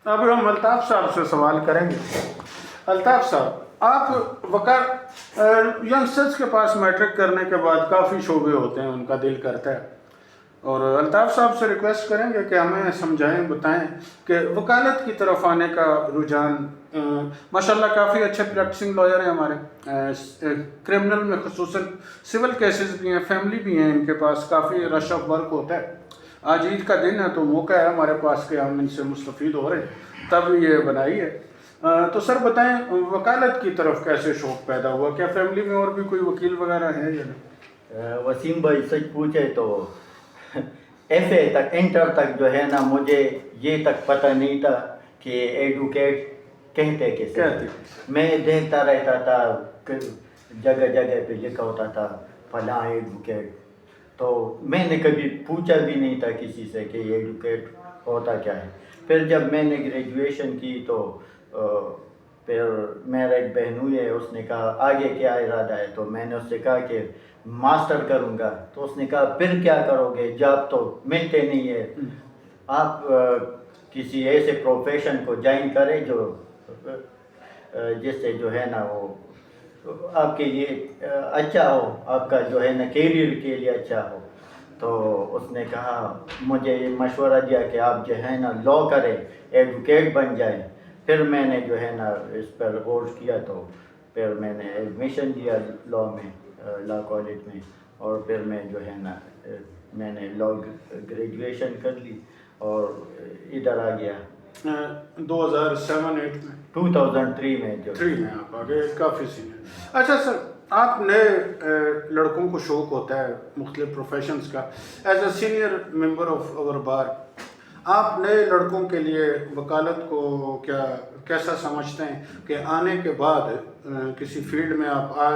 اب ہم الطاف صاحب سے سوال کریں گے. الطاف صاحب، آپ ینگسٹرس کے پاس میٹرک کرنے کے بعد کافی شعبے ہوتے ہیں، ان کا دل کرتا ہے، اور الطاف صاحب سے ریکویسٹ کریں گے کہ ہمیں سمجھائیں، بتائیں کہ وکالت کی طرف آنے کا رجحان. ماشاءاللہ کافی اچھے پریکٹسنگ لائر ہیں ہمارے، کرمنل میں خصوصاً، سول کیسز بھی ہیں، فیملی بھی ہیں، ان کے پاس کافی رش آف ورک ہوتا ہے. آج عید کا دن ہے تو موقع ہے ہمارے پاس کہ ہم ان سے مستفید ہو رہے ہیں، تب یہ بنائی ہے. تو سر بتائیں، وکالت کی طرف کیسے شوق پیدا ہوا؟ کیا فیملی میں اور بھی کوئی وکیل وغیرہ ہے یا نہیں؟ وسیم بھائی سچ پوچھے تو ایف اے تک، انٹر تک جو ہے نا، مجھے یہ تک پتہ نہیں تھا کہ ایڈوکیٹ کہتے کسے. میں دیکھتا رہتا تھا جگہ جگہ پہ لکھا ہوتا تھا فلاں ایڈوکیٹ، تو میں نے کبھی پوچھا بھی نہیں تھا کسی سے کہ یہ ایڈوکیٹ ہوتا کیا ہے. پھر جب میں نے گریجویشن کی تو پھر میرا ایک بہنوئی ہے، اس نے کہا آگے کیا ارادہ ہے، تو میں نے اس سے کہا کہ ماسٹر کروں گا. تو اس نے کہا پھر کیا کرو گے، جاب تو ملتے نہیں ہے، آپ کسی ایسے پروفیشن کو جوائن کریں جو جس سے جو ہے نا وہ آپ کے لیے اچھا ہو، آپ کا جو ہے نا کیریئر کے لیے اچھا ہو. تو اس نے کہا، مجھے یہ مشورہ دیا کہ آپ جو ہے نا لا کریں، ایڈوکیٹ بن جائیں. پھر میں نے جو ہے نا اس پر غور کیا، تو پھر میں نے ایڈمیشن دیا لا میں، لا کالج میں، اور پھر میں جو ہے نا میں نے لا گریجویشن کر لی اور ادھر آ گیا. 2007-8 میں، 2003 میں جو 3 میں آپ آگے، کافی سینئر. اچھا سر، آپ نئے لڑکوں کو شوق ہوتا ہے مختلف پروفیشنز کا، as a senior member of our bar, آپ نئے لڑکوں کے لیے وکالت کو کیسا سمجھتے ہیں کہ آنے کے بعد کسی فیلڈ میں آپ آ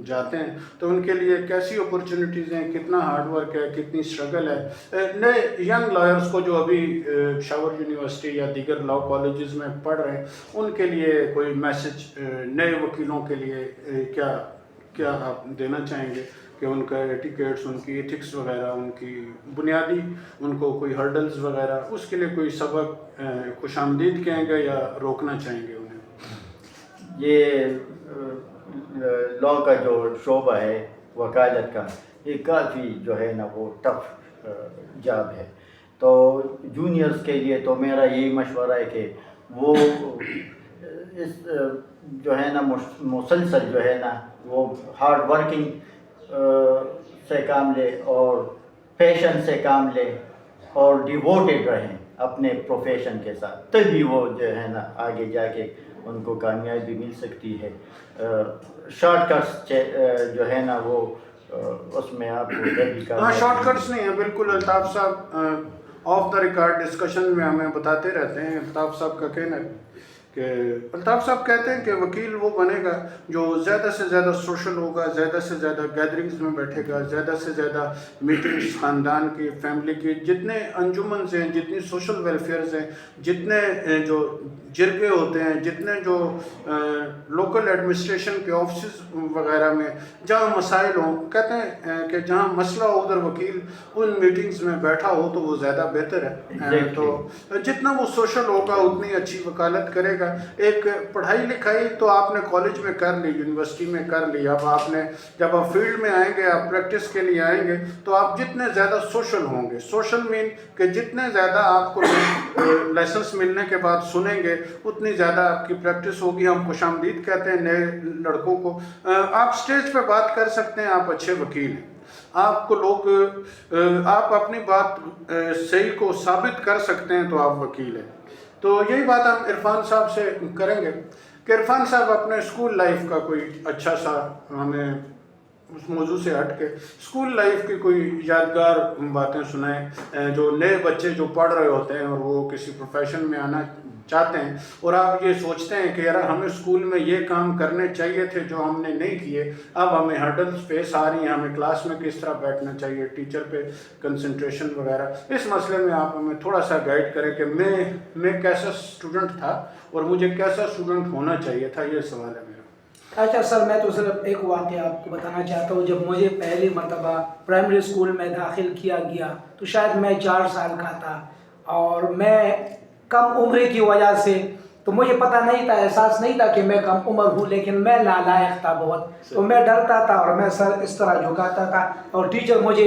جاتے ہیں تو ان کے لیے کیسی اپرچونیٹیز ہیں، کتنا ہارڈ ورک ہے، کتنی اسٹرگل ہے؟ نئے ینگ لائرز کو جو ابھی پشاور یونیورسٹی یا دیگر لا کالجز میں پڑھ رہے ہیں، ان کے لیے کوئی میسج نئے وکیلوں کے لیے کیا آپ دینا چاہیں گے کہ ان کا ایٹیکیٹس، ان کی ایتھکس وغیرہ، ان کی بنیادی، ان کو کوئی ہرڈلز وغیرہ، اس کے لیے کوئی سبق خوش آمدید کہیں گے یا روکنا چاہیں گے انہیں؟ یہ لا کا جو شعبہ ہے وکالت کا، یہ کافی جو ہے نا وہ ٹف جاب ہے. تو جونیئرز کے لیے تو میرا یہی مشورہ ہے کہ وہ اس جو ہے نا مسلسل جو ہے نا وہ ہارڈ ورکنگ سے کام لے اور پیشن سے کام لے اور ڈیووٹیڈ رہیں اپنے پروفیشن کے ساتھ، تبھی وہ جو ہے نا آگے جا کے ان کو کامیابی مل سکتی ہے. شارٹ کٹس جو ہے نا وہ اس میں آپ کو کبھی شارٹ کٹس نہیں ہیں بالکل. الطاف صاحب آف دا ریکارڈ ڈسکشن میں ہمیں بتاتے رہتے ہیں، الطاف صاحب کا کہنا ہے کہ الطاف صاحب کہتے ہیں کہ وکیل وہ بنے گا جو زیادہ سے زیادہ سوشل ہوگا، زیادہ سے زیادہ گیدرنگز میں بیٹھے گا، زیادہ سے زیادہ میٹنگز خاندان کی، فیملی کی، جتنے انجمنز ہیں، جتنی سوشل ویلفیئرز ہیں، جتنے جو جرگے ہوتے ہیں، جتنے جو لوکل ایڈمنسٹریشن کے آفسز وغیرہ میں جہاں مسائل ہوں، کہتے ہیں کہ جہاں مسئلہ ہو ادھر وکیل ان میٹنگز میں بیٹھا ہو تو وہ زیادہ بہتر ہے. تو جتنا وہ سوشل ہوگا اتنی اچھی وکالت کرے گا. ایک پڑھائی لکھائی تو آپ نے کالج میں کر لی، یونیورسٹی میں کر لی، اب آپ نے جب آپ فیلڈ میں آئیں گے، آپ پریکٹس کے لیے آئیں گے تو آپ جتنے زیادہ سوشل ہوں گے، سوشل مین کہ جتنے زیادہ آپ کو لائسنس ملنے کے بعد سنیں گے اتنی زیادہ آپ کی پریکٹس ہوگی. ہم خوش آمدید کہتے ہیں نئے لڑکوں کو. آپ سٹیج پہ بات کر سکتے ہیں، آپ اچھے وکیل ہیں، آپ کو لوگ، آپ اپنی بات صحیح کو ثابت کر سکتے ہیں تو آپ وکیل ہیں. تو یہی بات ہم عرفان صاحب سے کریں گے کہ عرفان صاحب اپنے اسکول لائف کا کوئی اچھا سا، ہمیں اس موضوع سے ہٹ کے اسکول لائف کی کوئی یادگار باتیں سنائیں، جو نئے بچے جو پڑھ رہے ہوتے ہیں اور وہ کسی پروفیشن میں آنا چاہتے ہیں اور آپ یہ سوچتے ہیں کہ یار ہمیں اسکول میں یہ کام کرنے چاہیے تھے جو ہم نے نہیں کیے، اب ہمیں ہرڈلز فیس آ رہی ہیں، ہمیں کلاس میں کس طرح بیٹھنا چاہیے، ٹیچر پہ کنسنٹریشن وغیرہ، اس مسئلے میں آپ ہمیں تھوڑا سا گائیڈ کریں کہ میں کیسا اسٹوڈنٹ تھا اور مجھے کیسا اسٹوڈنٹ ہونا چاہیے تھا. یہ سوال ہے میرا. اچھا سر، میں تو صرف ایک واقعہ آپ کو بتانا چاہتا ہوں. جب مجھے پہلی مرتبہ پرائمری اسکول میں داخل کیا گیا تو شاید میں 4 سال کا تھا، اور میں कम उम्र की वजह से, तो मुझे पता नहीं था, एहसास नहीं था कि मैं कम उम्र हूँ, लेकिन मैं नालायक था बहुत। तो मैं डरता था और मैं सर इस तरह झुकाता था और टीचर मुझे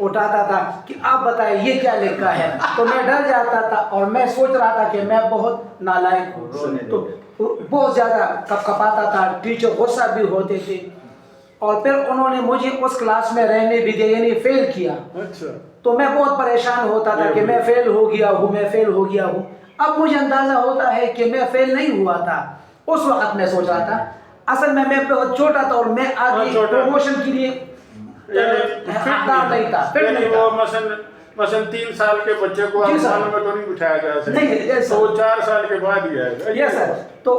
उठाता था कि आप बताएं ये क्या लिखा है, तो मैं डर जाता था और मैं सोच रहा था कि मैं बहुत नालायक हूँ, तो बहुत ज़्यादा कपकपाता था। टीचर गुस्सा भी होते थे और फिर उन्होंने मुझे उस क्लास में रहने भी दिया, यानी फेल किया। अच्छा, तो मैं बहुत परेशान होता था कि मैं फेल हो गया हूँ, मैं फेल हो गया हूँ। अब मुझे अंदाज़ा होता है कि मैं फेल नहीं हुआ था। उस वक्त मैं सोच रहा था, असल में मैं बहुत छोटा था और मैं आगे प्रमोशन के लिए हकदार नहीं था, फिट नहीं था। मसलन 3 साल के बच्चे को जी सर। आसमान में तो नहीं बिठाया जा सकता, नहीं, yes, तो सर। 4 साल के बाद ही आएगा। Yes sir. तो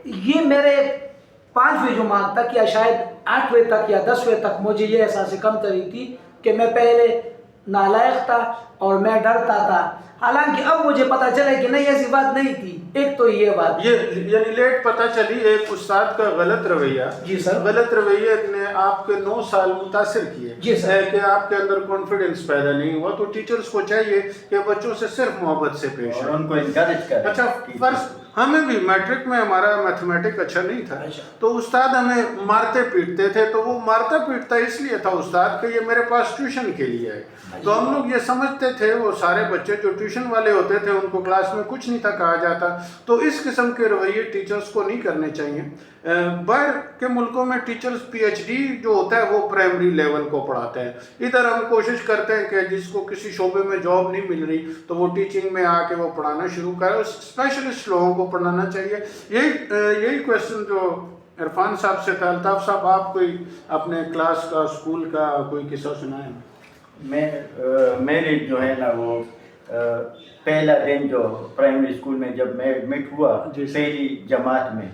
ये मेरे 5वीं जमात तक या शायद 8वें तक या 10वें तक मुझे ये एहसास कमतरी थी कि मैं पहले नालायक था और मैं डरता था। हालांकि अब मुझे पता चला कि नहीं, ऐसी बात नहीं थी। एक तो ये बात, ये यानी लेट पता चली एक उस्ताद का गलत रवैया। जी सर। गलत रवैये ने आपके 9 साल मुतासिर किए। जी सर। है कि आपके अंदर कॉन्फिडेंस पैदा नहीं हुआ। तो टीचर्स को चाहिए कि बच्चों से सिर्फ मोहब्बत से पेश और आए, उनको इनकरेज करें। अच्छा, फर्स्ट हमें भी मैट्रिक में हमारा मैथमेटिक अच्छा नहीं था, अच्छा। तो उस्ताद हमें मारते पीटते थे। तो वो मारता पीटता इसलिए था उस्ताद कि ये मेरे पास ट्यूशन के लिए है। तो हम लोग ये समझते थे, वो सारे बच्चे जो ट्यूशन वाले होते थे उनको क्लास में कुछ नहीं था कहा जाता। तो इस किस्म के रवैये टीचर्स को नहीं करने चाहिए। बाहर के मुल्कों में टीचर्स PhD जो होता है वो प्राइमरी लेवल को पढ़ाते हैं। इधर हम कोशिश करते हैं कि जिसको किसी शोबे में जॉब नहीं मिल रही तो वो टीचिंग में आके वो पढ़ाना शुरू करे। स्पेशलिस्ट लोगों को पढ़ाना चाहिए। यही क्वेश्चन जो इरफान साहब से था, अल्ताफ साहब आप कोई अपने क्लास का, स्कूल का कोई किस्सा सुनाएं? मेरी जो है ना वो पहला दिन जो प्राइमरी स्कूल में जब मैं एडमिट हुआ पहली जमात में,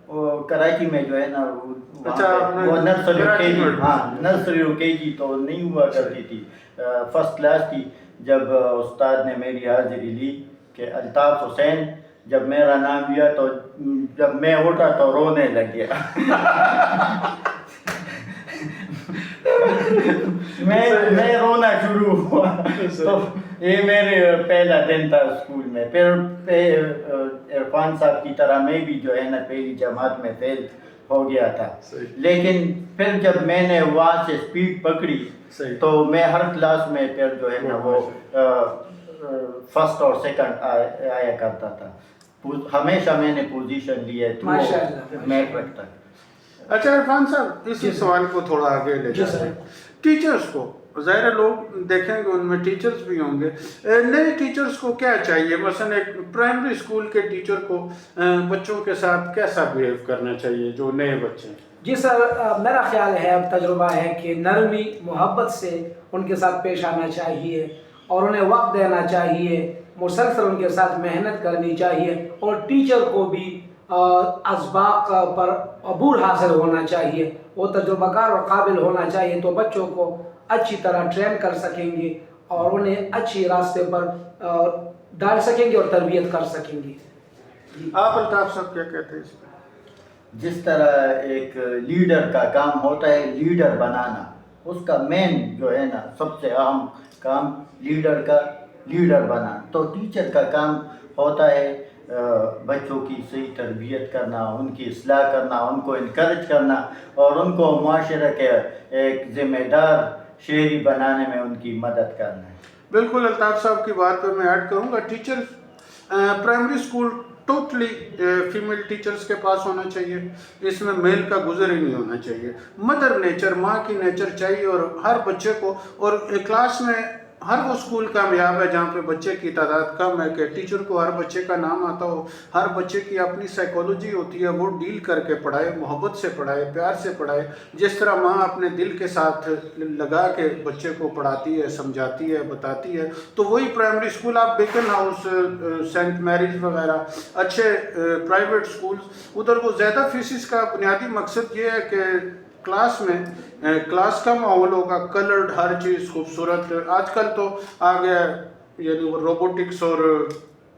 वो कराची में जो है ना वो नर्सरी केजी, हाँ नर्सरी और केजी तो नहीं हुआ करती थी, फर्स्ट क्लास थी। जब उस्ताद ने मेरी हाजिरी ली कि अल्ताफ हुसैन, जब मेरा नाम लिया तो जब मैं उठा तो रोने लग गया। मैं रोना शुरू हुआ। तो ये मेरे पहला दिन था स्कूल में। फिर इरफान साहब की तरह मैं भी जो है ना पहली जमात में फेल हो गया था। लेकिन फिर जब मैंने वहाँ से स्पीड पकड़ी तो मैं हर क्लास में फिर जो है ना वो फर्स्ट और सेकंड आया करता था। हमेशा मैंने पोजीशन ली है मैट्रिक तक। अच्छा इरफान साहब, इसी सवाल को थोड़ा आगे ले जाएं। टीचर्स को ज़ाहिर लोग देखेंगे उनमें टीचर्स भी होंगे, नए टीचर्स को क्या चाहिए? मसलन एक प्राइमरी स्कूल के टीचर को बच्चों के साथ कैसा बिहेव करना चाहिए जो नए बच्चे हैं? जी सर, मेरा ख्याल है, तजुर्बा है कि नरमी मोहब्बत से उनके साथ पेश आना चाहिए और उन्हें वक्त देना चाहिए, मुसलसल उनके साथ मेहनत करनी चाहिए और टीचर को भी असबाक पर अबूर हासिल होना चाहिए। वो तजुर्बाकार और काबिल होना चाहिए तो बच्चों को अच्छी तरह ट्रेन कर सकेंगे और उन्हें अच्छी रास्ते पर डाल सकेंगे और तरबियत कर सकेंगे। आप अल्ताफ साहब क्या कहते हैं इस पर? जिस तरह एक लीडर का काम होता है लीडर बनाना, उसका मेन जो है ना सबसे अहम काम लीडर का लीडर बनाना, तो टीचर का काम होता है बच्चों की सही तरबियत करना, उनकी इस्लाह करना, उनको इनकरेज करना और उनको माशरे के एक ज़िम्मेदार शहरी बनाने में उनकी मदद करना है। बिल्कुल, अल्ताफ साहब की बात पर मैं ऐड करूँगा। Teacher primary school totally female teachers के पास होना चाहिए, इसमें मेल का गुजर ही नहीं होना चाहिए। मदर नेचर, माँ की नेचर चाहिए और हर बच्चे को, और क्लास में हर वो स्कूल कामयाब है जहाँ पे बच्चे की तादाद कम है कि टीचर को हर बच्चे का नाम आता हो, हर बच्चे की अपनी साइकोलॉजी होती है, वो डील करके पढ़ाए, मोहब्बत से पढ़ाए, प्यार से पढ़ाए। जिस तरह माँ अपने दिल के साथ लगा के बच्चे को पढ़ाती है, समझाती है, बताती है, तो वही प्राइमरी स्कूल आप बेकन हाउस, सेंट मैरीज वगैरह अच्छे प्राइवेट स्कूल्स, उधर वो ज़्यादा फीसिस का बुनियादी मकसद ये है कि क्लास में क्लास का माहौल होगा, कलर्ड, हर चीज़ खूबसूरत। आजकल तो आ गया यानी वो रोबोटिक्स और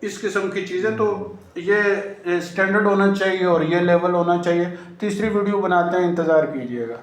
इस किस्म की चीज़ें, तो ये स्टैंडर्ड होना चाहिए और ये लेवल होना चाहिए। तीसरी वीडियो बनाते हैं, इंतज़ार कीजिएगा।